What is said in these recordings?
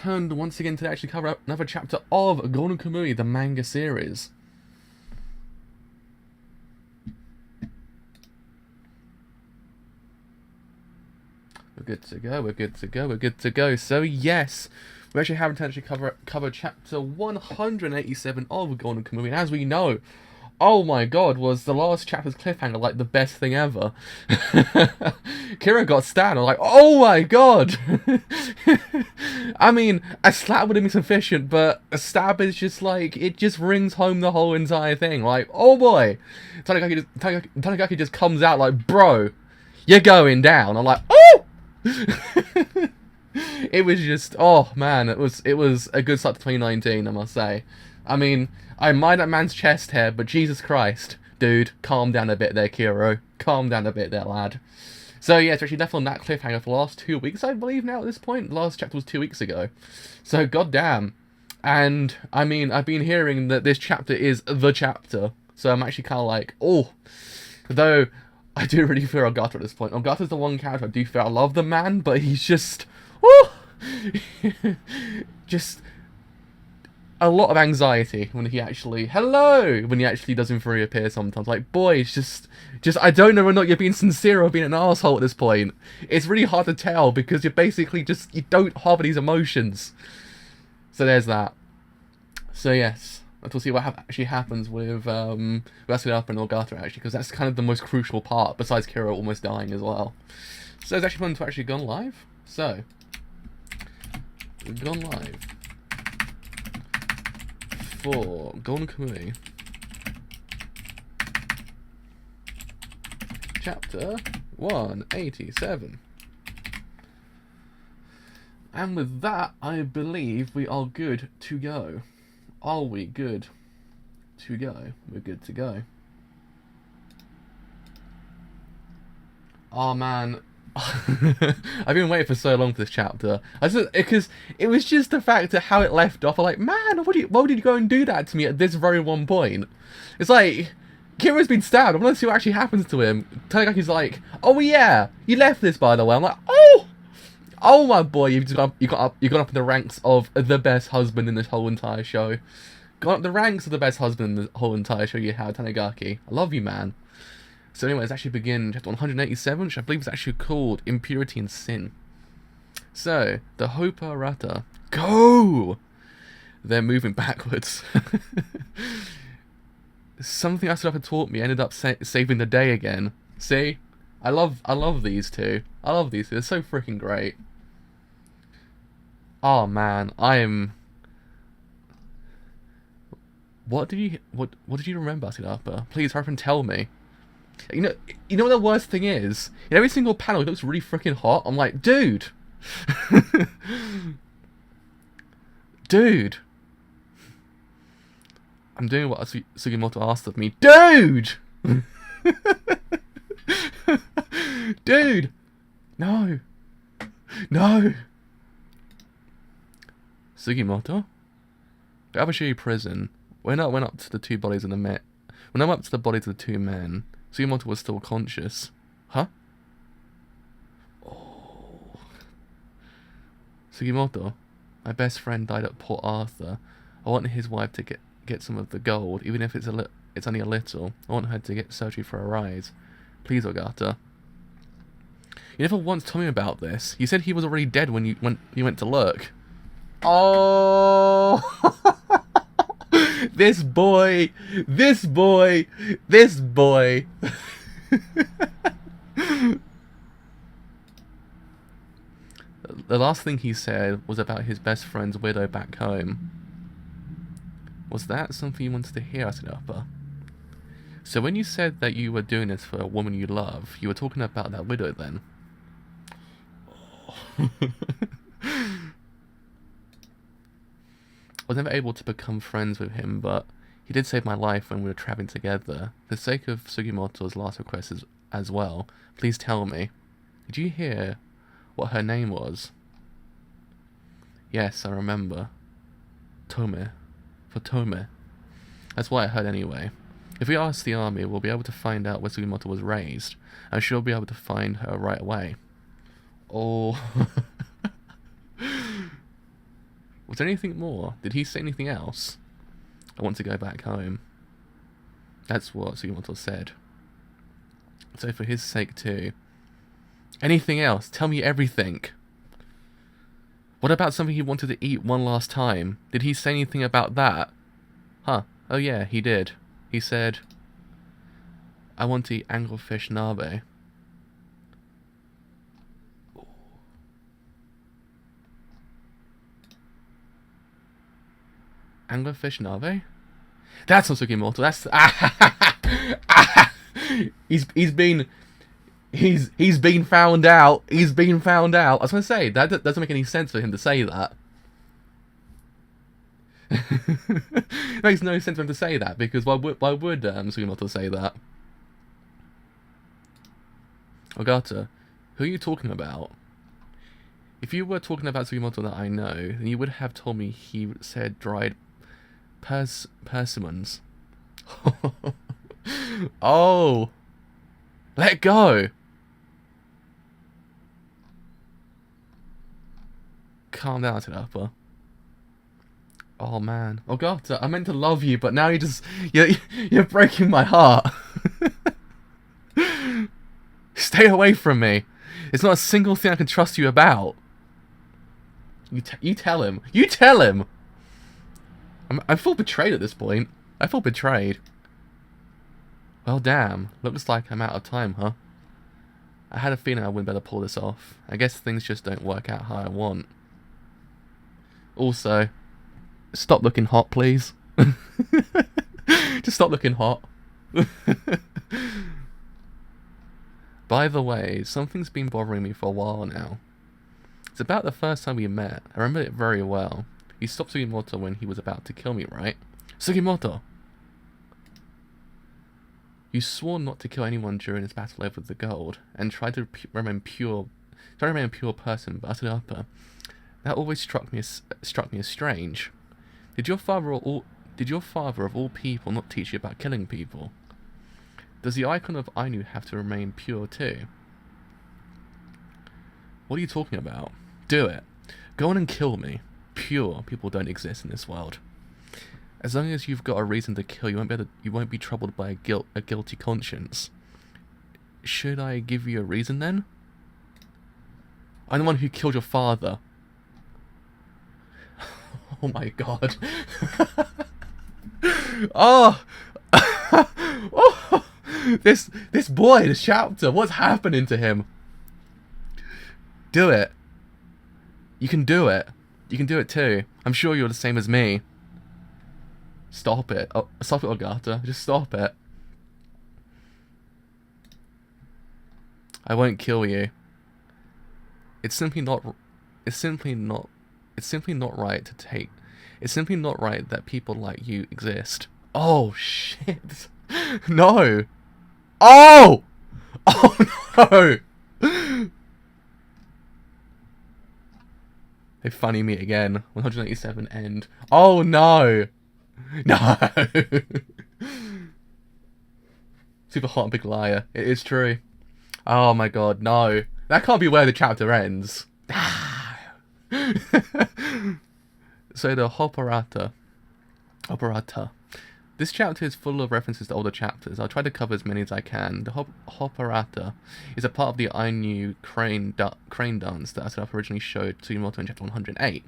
returned once again to actually cover another chapter of Golden Kamuy, the manga series. We're good to go, we're good to go, we're good to go. So yes, we actually have to actually cover chapter 187 of Golden Kamuy, and as we know, oh my god, was the last chapter's cliffhanger like the best thing ever. Kira got stabbed, I'm like, oh my god! I mean, a slap would have been sufficient, but a stab is just like, it just rings home the whole entire thing. Like, oh boy! Tanigaki just comes out like, bro, you're going down. I'm like, oh! It was just, oh man, it was a good start to 2019, I must say. I mean, I mind that man's chest hair, but Jesus Christ, dude, calm down a bit there, Kiro. Calm down a bit there, lad. So yeah, it's actually left on that cliffhanger for the last 2 weeks, I believe now at this point. The last chapter was 2 weeks ago. So goddamn. And I mean, I've been hearing that this chapter is the chapter. So I'm actually kind of like, oh, though I do really fear Ogata at this point. Ogata's the one character I do fear. I love the man, but he's just, woo! Just a lot of anxiety when he actually, when he actually doesn't reappear sometimes. Like, boy, it's just, I don't know whether or not you're being sincere or being an asshole at this point. It's really hard to tell because you're basically just, you don't harbor these emotions. So there's that. So yes, we'll see what actually happens with Rasudapa and Ogata actually, because that's kind of the most crucial part, besides Kiro almost dying as well. So it's actually fun to actually gone live. So, we've gone live for Golden Kamuy chapter 187. And with that, I believe we are good to go. Are we good to go? We're good to go. Oh man, I've been waiting for so long for this chapter. Because it was just the fact of how it left off. I'm like, man, why did you go and do that to me at this very one point? It's like, Kira's been stabbed. I want to see what actually happens to him. Tanigaki's like, oh yeah, you left this by the way. I'm like, oh my boy, you got up in the ranks of the best husband in this whole entire show. Got up the ranks of the best husband in the whole entire show you have, Tanigaki. I love you, man. So anyway, let's actually begin chapter 187, which I believe is actually called Impurity and Sin. So, the Hopa Rata. Go! They're moving backwards. Something Asudapa taught me ended up saving the day again. See? I love these two. I love these two. They're so freaking great. Oh man, What did you remember, Asudapa? Please hurry up and tell me. You know what the worst thing is? In every single panel it looks really freaking hot. I'm like, dude. Dude. I'm doing what Sugimoto asked of me. Dude! Dude! No. No. Sugimoto? The Abashiri prison. When I went up to the two bodies of the men, when I went up to the bodies of the two men, Sugimoto was still conscious. Huh? Oh. Sugimoto, my best friend died at Port Arthur. I want his wife to get some of the gold, even if it's only a little. I want her to get surgery for her eyes. Please, Ogata. You never once told me about this. You said he was already dead when you went to look. Oh. This boy. The last thing he said was about his best friend's widow back home. Was that something you wanted to hear, Asudapa? So when you said that you were doing this for a woman you love, you were talking about that widow then? Oh. I was never able to become friends with him, but he did save my life when we were traveling together. For the sake of Sugimoto's last request as well, please tell me, did you hear what her name was? Yes, I remember. Tome. For Tome. That's what I heard anyway. If we ask the army, we'll be able to find out where Sugimoto was raised. I'm sure we'll be able to find her right away. Oh... Was there anything more? Did he say anything else? I want to go back home. That's what Sugimoto said. So for his sake too. Anything else? Tell me everything. What about something he wanted to eat one last time? Did he say anything about that? Huh. Oh yeah, he did. He said, I want to eat anglerfish nabe. Anglerfish nabe? That's not Sugimoto. That's he's been found out. He's been found out. I was gonna say that doesn't make any sense for him to say that. It makes no sense for him to say that, because why would Sugimoto say that? Ogata, who are you talking about? If you were talking about Sugimoto that I know, then you would have told me he said dried persimmons. Oh, let go. Calm down, Tadapa. Oh man, Ogata, I meant to love you, but now you're breaking my heart. Stay away from me. It's not a single thing I can trust you about. You tell him. You tell him. I feel betrayed at this point. I feel betrayed. Well, damn. Looks like I'm out of time, huh? I had a feeling I wouldn't better pull this off. I guess things just don't work out how I want. Also, stop looking hot, please. Just stop looking hot. By the way, something's been bothering me for a while now. It's about the first time we met. I remember it very well. You stopped Sugimoto when he was about to kill me, right? Sugimoto! You swore not to kill anyone during this battle over the gold, and tried to remain a pure person, but uttered upper. That always struck me as strange. Did your father of all people not teach you about killing people? Does the icon of Ainu have to remain pure too? What are you talking about? Do it. Go on and kill me. Pure people don't exist in this world. As long as you've got a reason to kill, you won't be troubled by a guilty conscience. Should I give you a reason then? I'm the one who killed your father. Oh my god. Oh. Oh. This boy, this chapter, what's happening to him? Do it. You can do it. You can do it too. I'm sure you're the same as me. Stop it. Oh, stop it, Ogata. Just stop it. I won't kill you. It's simply not right that people like you exist. Oh shit. No. Oh! Oh no! They funny me again. 187 end. Oh no! No! Super hot and big liar. It is true. Oh my god, no. That can't be where the chapter ends. So the Operata. This chapter is full of references to older chapters. I'll try to cover as many as I can. The Operata is a part of the Ainu crane dance that Asadaf originally showed Sugimoto in chapter 108.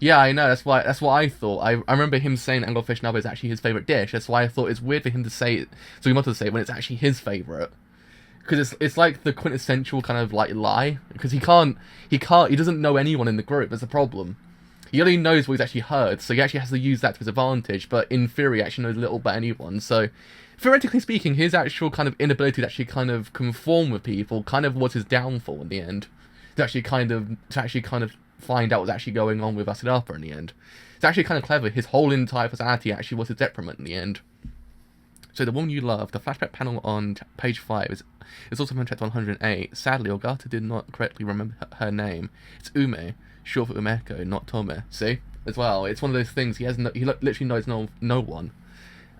Yeah, I know. That's what I thought. I remember him saying anglerfish nabe is actually his favorite dish. That's why I thought it's weird for him to say it, Sugimoto to say it when it's actually his favorite. Because it's like the quintessential kind of like lie. Because he doesn't know anyone in the group. That's the problem. He only knows what he's actually heard, so he actually has to use that to his advantage, but in theory he actually knows little about anyone, so theoretically speaking, his actual kind of inability to actually kind of conform with people kind of was his downfall in the end. To actually kind of find out what's actually going on with Asadapa in the end. It's actually kind of clever. His whole entire personality actually was his detriment in the end. So the woman you love, the flashback panel on page 5 is also from chapter 108. Sadly, Ogata did not correctly remember her name. It's Ume. Short for Umeko, not Tome. See? As well, it's one of those things, he literally knows no one.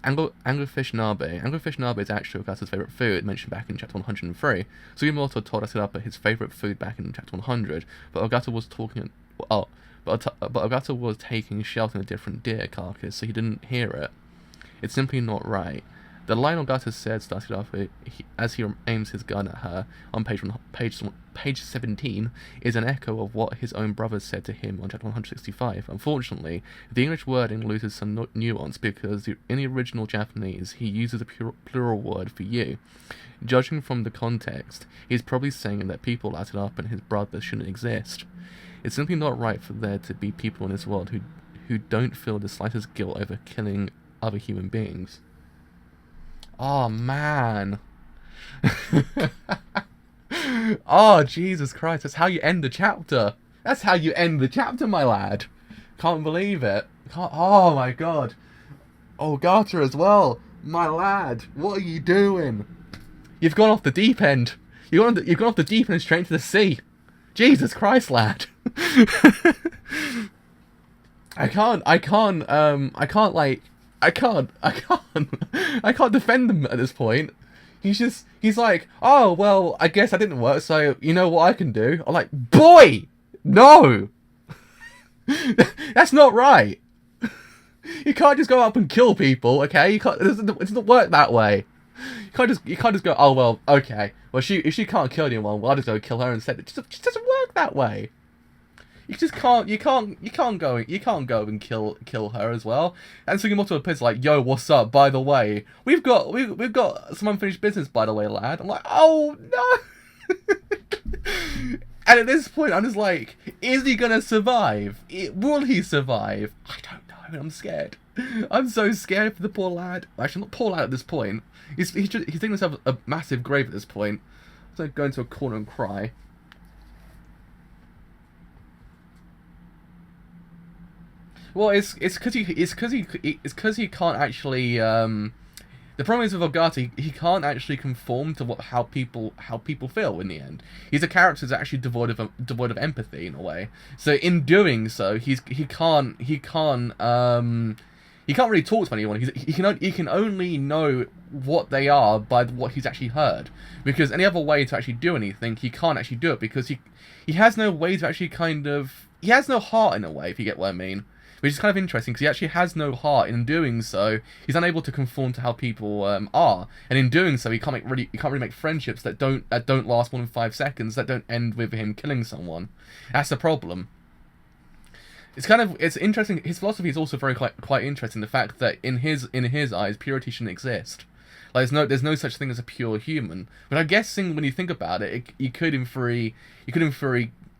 Anglerfish nabe. Anglerfish nabe is actually Ogata's favourite food, mentioned back in chapter 103. Sugimoto told Asadapa his favourite food back in chapter 100, but Ogata was Oh, but Ogata was taking shelter in a different deer carcass, so he didn't hear it. It's simply not right. The line Ogata said started off as he aims his gun at her on page 17 is an echo of what his own brother said to him on chapter 165. Unfortunately, the English wording loses some nuance because in the original Japanese he uses a plural word for you. Judging from the context, he's probably saying that people added up and his brother shouldn't exist. It's simply not right for there to be people in this world who don't feel the slightest guilt over killing other human beings. Oh, man. Oh, Jesus Christ. That's how you end the chapter. That's how you end the chapter, my lad. Can't believe it. Oh, my God. Oh, Gata as well. My lad, what are you doing? You've gone off the deep end. You've gone off the deep end straight to the sea. Jesus Christ, lad. I can't defend him at this point. He's like, oh, well, I guess that didn't work, so you know what I can do? I'm like, boy! No! That's not right. You can't just go up and kill people, okay? It doesn't work that way. You can't just go, oh, well, okay. Well, if she can't kill anyone, well, I'll just go kill her instead. It just doesn't work that way. You just can't. You can't go and kill her as well. And so you multiple places like, yo, what's up? By the way, we've got some unfinished business. By the way, lad. I'm like, oh no. And at this point, I'm just like, is he gonna survive? Will he survive? I don't know. I'm scared. I'm so scared for the poor lad. Actually, not poor lad at this point. He's digging himself a massive grave at this point. So go into a corner and cry. Well, it's because he can't actually. The problem is with Ogata, he can't actually conform to how people feel in the end. He's a character that's actually devoid of empathy in a way. So in doing so, he can't really talk to anyone. He can only know what they are by what he's actually heard. Because any other way to actually do anything, he can't actually do it because he has no way to actually he has no heart in a way, if you get what I mean. Which is kind of interesting because he actually has no heart. In doing so, he's unable to conform to how people are, and in doing so, he can't really make friendships that don't last more than 5 seconds, that don't end with him killing someone. That's the problem. It's interesting. His philosophy is also quite interesting. The fact that in his eyes, purity shouldn't exist. Like there's no such thing as a pure human. But I'm guessing when you think about it, you could in theory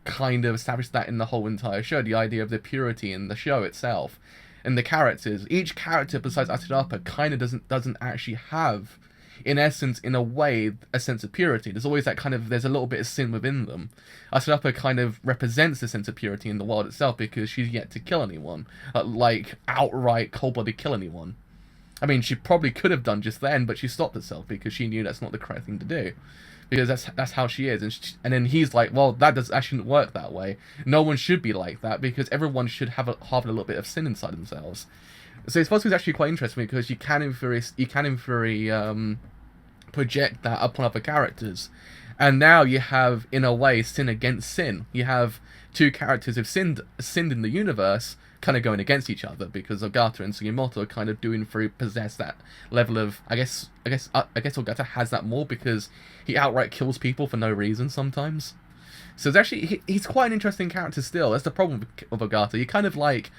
kind of establish that in the whole entire show, the idea of the purity in the show itself, and the characters. Each character besides Asadapa kind of doesn't actually have, in essence, in a way, a sense of purity. There's always that there's a little bit of sin within them. Asadapa kind of represents the sense of purity in the world itself because she's yet to kill anyone, like outright cold-blooded kill anyone. I mean, she probably could have done just then, but she stopped herself because she knew that's not the correct thing to do. Because that's how she is, and then he's like, well, that shouldn't work that way. No one should be like that because everyone should harbor a little bit of sin inside themselves. So his philosophy is actually quite interesting because you can in theory project that upon other characters, and now you have in a way sin against sin. You have two characters who've sinned in the universe, kind of going against each other because Ogata and Sugimoto kind of possess that level of I guess Ogata has that more because he outright kills people for no reason sometimes. So it's actually he's quite an interesting character still. That's the problem with Ogata. You kind of like,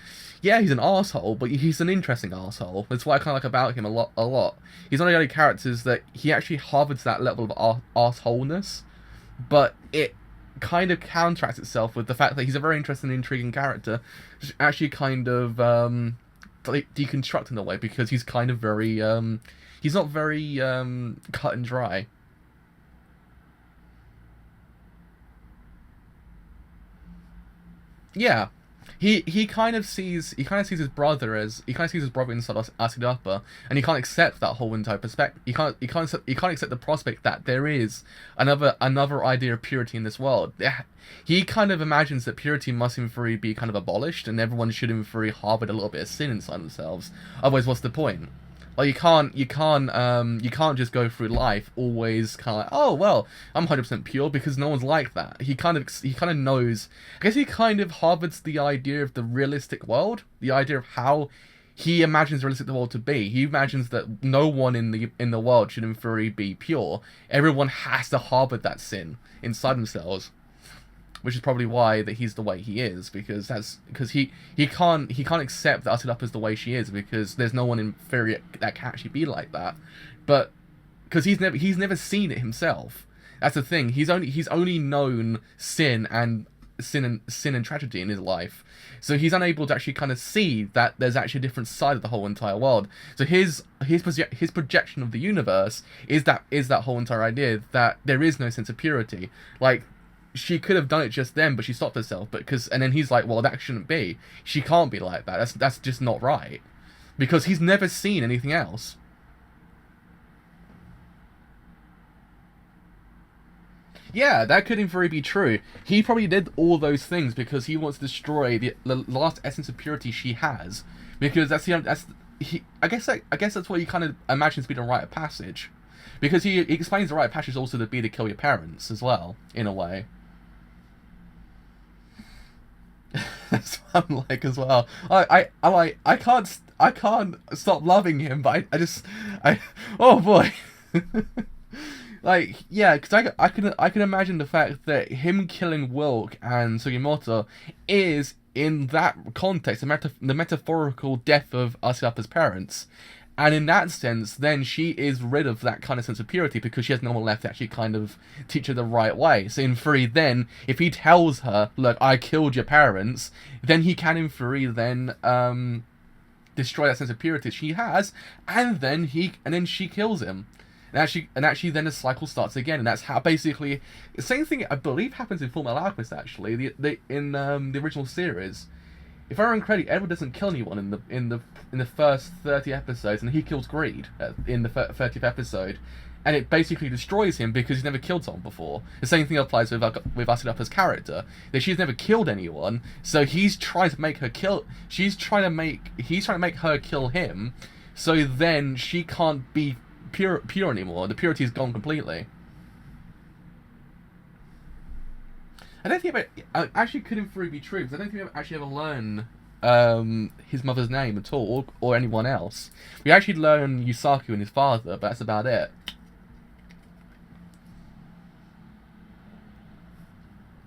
yeah, he's an arsehole, but he's an interesting arsehole. That's what I kind of like about him a lot. He's one of the only characters that he actually harbors that level of arseholeness, but it kind of counteracts itself with the fact that he's a very interesting and intriguing character, which actually kind of deconstruct in a way because he's kind of very he's not very cut and dry. Yeah. He kind of sees his brother inside Asadapa, and he can't accept that whole entire perspective. He can't accept the prospect that there is another idea of purity in this world. He kind of imagines that purity must in theory be kind of abolished, and everyone should in theory harbor a little bit of sin inside themselves. Otherwise, what's the point? Like you can't just go through life always kind of like, oh well, I'm 100% pure, because no one's like that. He kind of knows. I guess he kind of harbors the idea of the realistic world, the idea of how he imagines the realistic world to be. He imagines that no one in the world should in theory be pure. Everyone has to harbor that sin inside themselves, which is probably why that he's the way he is, because he can't accept that Uted is the way she is, because there's no one in theory that can actually be like that. But because he's never seen it himself. That's the thing. He's only known sin and tragedy in his life. So he's unable to actually kind of see that there's actually a different side of the whole entire world. So his projection of the universe is that whole entire idea that there is no sense of purity. Like, she could have done it just then, but she stopped herself. And then he's like, well, that shouldn't be. She can't be like that. That's just not right, because he's never seen anything else. Yeah, that could in theory be true. He probably did all those things because he wants to destroy the last essence of purity she has, because I guess that's what he kind of imagines to be the rite of passage, because he explains the rite of passage also to be to kill your parents as well, in a way. That's what I'm like as well. I can't stop loving him, but I oh boy. Like, yeah, because I can imagine the fact that him killing Wilk and Sugimoto is, in that context, the metaphorical death of Asiapa's parents. And in that sense, then she is rid of that kind of sense of purity, because she has no one left to actually kind of teach her the right way. So in theory, then, if he tells her, look, I killed your parents, then he can, in theory, then destroy that sense of purity she has, and then she kills him. And actually, then the cycle starts again, and that's how basically the same thing I believe happens in Fullmetal Alchemist. Actually, in the original series, if I remember correctly, Edward doesn't kill anyone in the first 30 episodes, and he kills Greed in the 30th episode, and it basically destroys him because he's never killed someone before. The same thing applies with Asidapa's character, that she's never killed anyone, so he's trying to make her kill. He's trying to make her kill him, so then she can't be pure anymore. The purity is gone completely. I don't think I actually could in theory be true, because I don't think we actually ever learn his mother's name at all, or anyone else. We actually learn Yusaku and his father, but that's about it.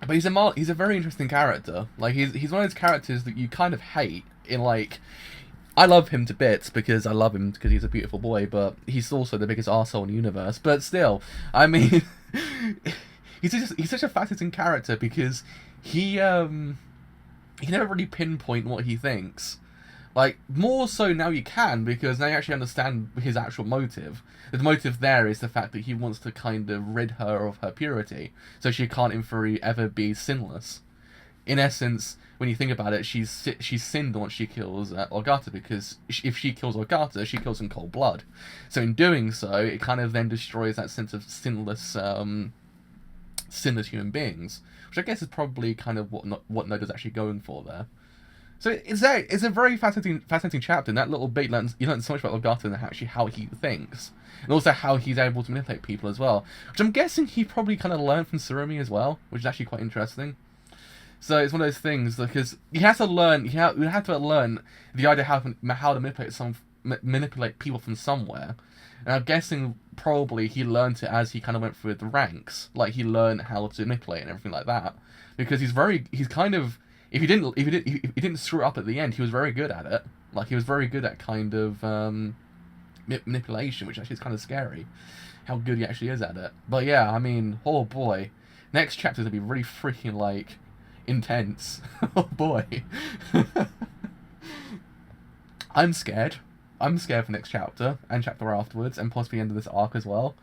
But he's a very interesting character. Like, he's one of those characters that you kind of hate in, like, I love him to bits because I love him because he's a beautiful boy, but he's also the biggest arsehole in the universe. But still, I mean, he's such a fascinating character, because he can never really pinpoint what he thinks. Like, more so now you can, because now you actually understand his actual motive. The motive there is the fact that he wants to kind of rid her of her purity, so she can't in theory ever be sinless. In essence, when you think about it, she's sinned once she kills Ogata, because if she kills Ogata, she kills in cold blood. So in doing so, it kind of then destroys that sense of sinless human beings, which I guess is probably kind of what Noda's actually going for there. So it's a very fascinating chapter. In that little bit, you learn so much about Ogata and actually how he thinks, and also how he's able to manipulate people as well, which I'm guessing he probably kind of learned from Tsurumi as well, which is actually quite interesting. So it's one of those things, because you have to learn the idea how to manipulate people from somewhere. And I'm guessing probably he learned it as he kind of went through the ranks. Like, he learned how to manipulate and everything like that, because he's kind of, if he didn't screw up at the end, he was very good at it. Like, he was very good at kind of manipulation, which actually is kind of scary, how good he actually is at it. But yeah, I mean, oh boy, next chapter's gonna be really freaking like intense. Oh boy. I'm scared. I'm scared for next chapter, and chapter afterwards, and possibly the end of this arc as well.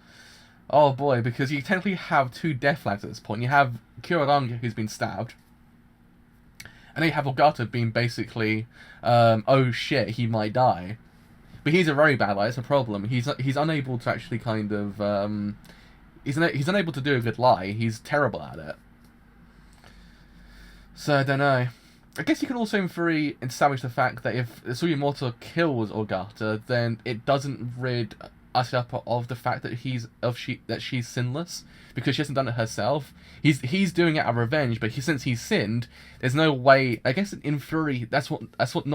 Oh boy, because you technically have two death flags at this point. You have Kyorange, who's been stabbed, and then you have Ogata being basically, oh shit, he might die. But he's a very bad lie, it's a problem. He's unable to actually kind of, he's unable to do a good lie. He's terrible at it. So, I don't know. I guess you can also in theory establish the fact that if Sugimoto kills Ogata, then it doesn't rid Ashitapa of the fact that she's sinless, because she hasn't done it herself. He's doing it out of revenge, but since he's sinned, there's no way. I guess in theory, that's not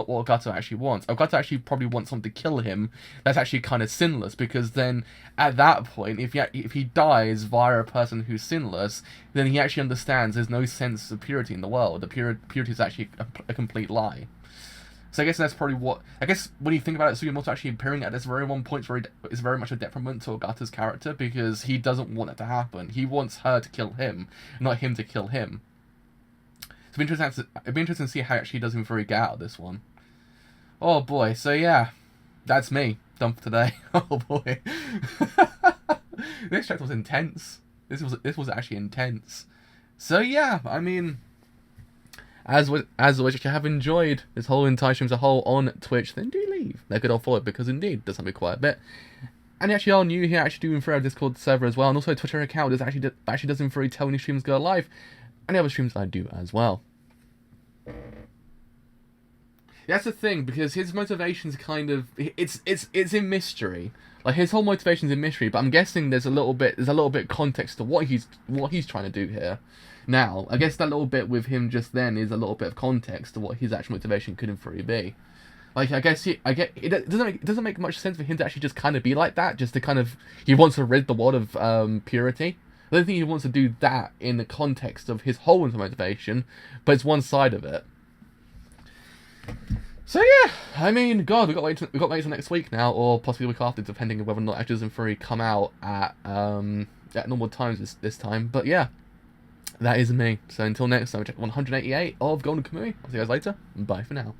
what Ogata actually wants. Ogata actually probably wants someone to kill him that's actually kind of sinless, because then at that point, if he dies via a person who's sinless, then he actually understands there's no sense of purity in the world. The purity is actually a complete lie. So I guess that's probably what... I guess when you think about it, Sugimoto actually appearing at this very one point where is very much a detriment to Ogata's character, because he doesn't want it to happen. He wants her to kill him, not him to kill him. So it'd be interesting to see how actually does him get out of this one. Oh boy, so yeah. That's me. Done for today. Oh boy. This chapter was intense. This was actually intense. So yeah, I mean... As always, if you have enjoyed this whole entire stream as a whole on Twitch, then do leave a good old follow, because indeed, it does help me quite a bit. And actually are new here, actually doing for our Discord server as well, and also a Twitter account that actually does in free tell when new streams go live, and the other streams I do as well. That's the thing, because his motivation's kind of it's in mystery. Like, his whole motivation's in mystery, but I'm guessing there's a little bit context to what he's trying to do here. Now, I guess that little bit with him just then is a little bit of context to what his actual motivation could in theory be. Like, I guess it doesn't make much sense for him to actually just kind of be like that, just to kind of, he wants to rid the world of purity. I don't think he wants to do that in the context of his whole motivation, but it's one side of it. So yeah, I mean, God, we got to wait until next week now, or possibly the week after, depending on whether or not Actors in Fury come out at normal times this time. But yeah, that is me. So until next time, check 188 of Golden Kamuy. I'll see you guys later. Bye for now.